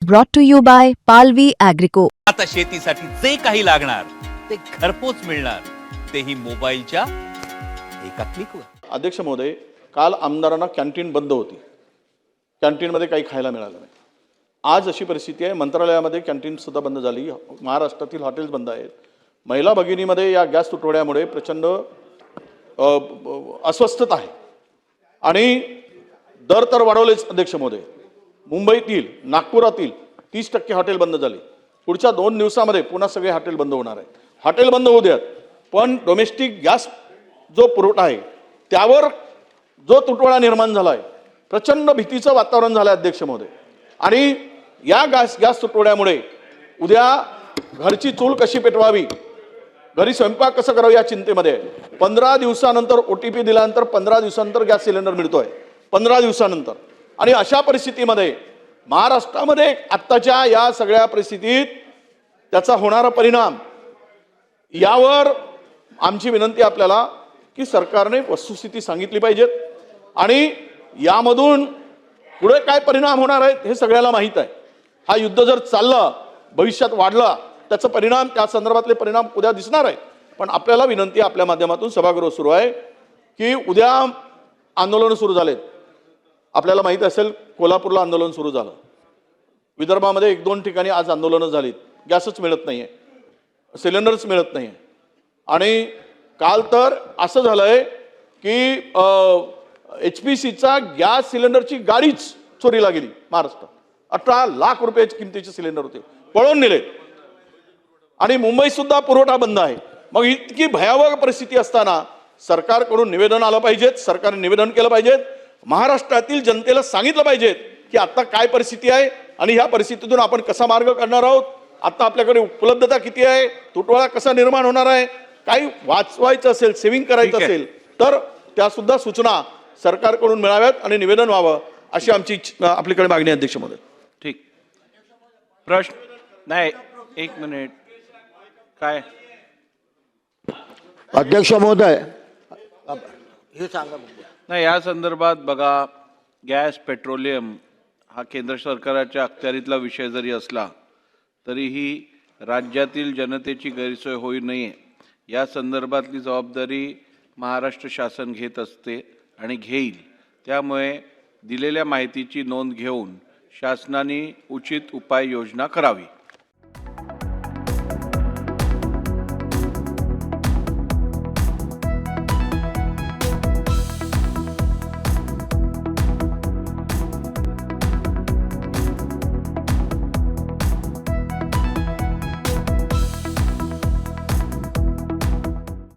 brought to you by Palvi Agrico. आता शेतीसाठी जे काही लागणार ते घरपोच मिळणार, तेही मोबाईलच्या एका क्लिकवर. अध्यक्ष महोदय, काल आमदारांना कॅन्टीन बंद होती, कॅन्टीनमध्ये काही खायला मिळालं नाही. आज अशी परिस्थिती आहे, मंत्रालयामध्ये कॅन्टीन सुद्धा बंद झाली, महाराष्ट्रातील हॉटेल्स बंद आहेत. महिला भगिनीमध्ये या गॅस तुटवड्यामुळे प्रचंड अस्वस्थता आहे आणि दर तर वाढवलेच. अध्यक्ष महोदय, मुंबईतील नागपुरातील 30% हॉटेल बंद झाली. पुढच्या 2 दिवसामध्ये पुन्हा सगळे हॉटेल बंद होणार आहेत. हॉटेल बंद होऊ द्यात, पण डोमेस्टिक गॅस जो पुरवठा आहे त्यावर जो तुटवडा निर्माण झाला आहे, प्रचंड भीतीचं वातावरण झालं आहे अध्यक्ष महोदय. आणि या गॅस तुटवड्यामुळे उद्या घरची चूल कशी पेटवावी, घरी स्वयंपाक कसं करावं या चिंतेमध्ये आहे. 15 दिवसानंतर OTP दिल्यानंतर 15 दिवसानंतर गॅस सिलेंडर मिळतोय, 15 दिवसानंतर. आणि अशा परिस्थितीमध्ये महाराष्ट्रामध्ये आत्ताच्या या सगळ्या परिस्थितीत त्याचा होणारा परिणाम, यावर आमची विनंती आपल्याला की सरकारने वस्तुस्थिती सांगितली पाहिजेत आणि यामधून पुढे काय परिणाम होणार आहेत हे सगळ्याला माहीत आहे. हा युद्ध जर चालला, भविष्यात वाढला, त्याचा परिणाम, त्या संदर्भातले परिणाम उद्या दिसणार आहे. पण आपल्याला विनंती, आपल्या माध्यमातून सभागृह सुरू आहे की उद्या आंदोलन सुरू झालेत. आपल्याला माहीत असेल, कोल्हापूरला आंदोलन सुरू झालं, विदर्भामध्ये 1-2 ठिकाणी आज आंदोलनं झालीत. गॅसच मिळत नाही आहे, सिलेंडरच मिळत नाही आहे. आणि काल तर असं झालंय की HPCचा गॅस सिलेंडरची गाडीच चोरीला गेली महाराष्ट्रात. 18 लाख रुपयाची किमतीचे सिलेंडर होते, पळून नेले. आणि मुंबईत सुद्धा पुरवठा बंद आहे. मग इतकी भयावह परिस्थिती असताना सरकारकडून निवेदन आलं पाहिजेत, सरकारने निवेदन केलं पाहिजेत, महाराष्ट्रातील जनतेला सांगितलं पाहिजेत की आता काय परिस्थिती आहे आणि ह्या परिस्थितीतून आपण कसा मार्ग काढणार आहोत, आता आपल्याकडे उपलब्धता किती आहे, तुटवडा कसा निर्माण होणार आहे, काही वाचवायचं असेल, सेव्हिंग करायचं असेल तर त्या सुद्धा सूचना सरकारकडून मिळाव्यात आणि निवेदन व्हावं, अशी आमची आपल्याकडे मागणी आहे अध्यक्ष महोदय. ठीक. प्रश्न नाही, 1 मिनिट. काय अध्यक्ष महोदय, हे सांगा. नाही, या संदर्भात बघा, गॅस पेट्रोलियम हा केंद्र सरकारच्या अखत्यारीतला विषय जरी असला तरीही राज्यातील जनतेची गैरसोय होऊ नये या संदर्भातली जबाबदारी महाराष्ट्र शासन घेत असते आणि घेईल. त्यामुळे दिलेल्या माहितीची नोंद घेऊन शासनाने उचित उपाययोजना करावी.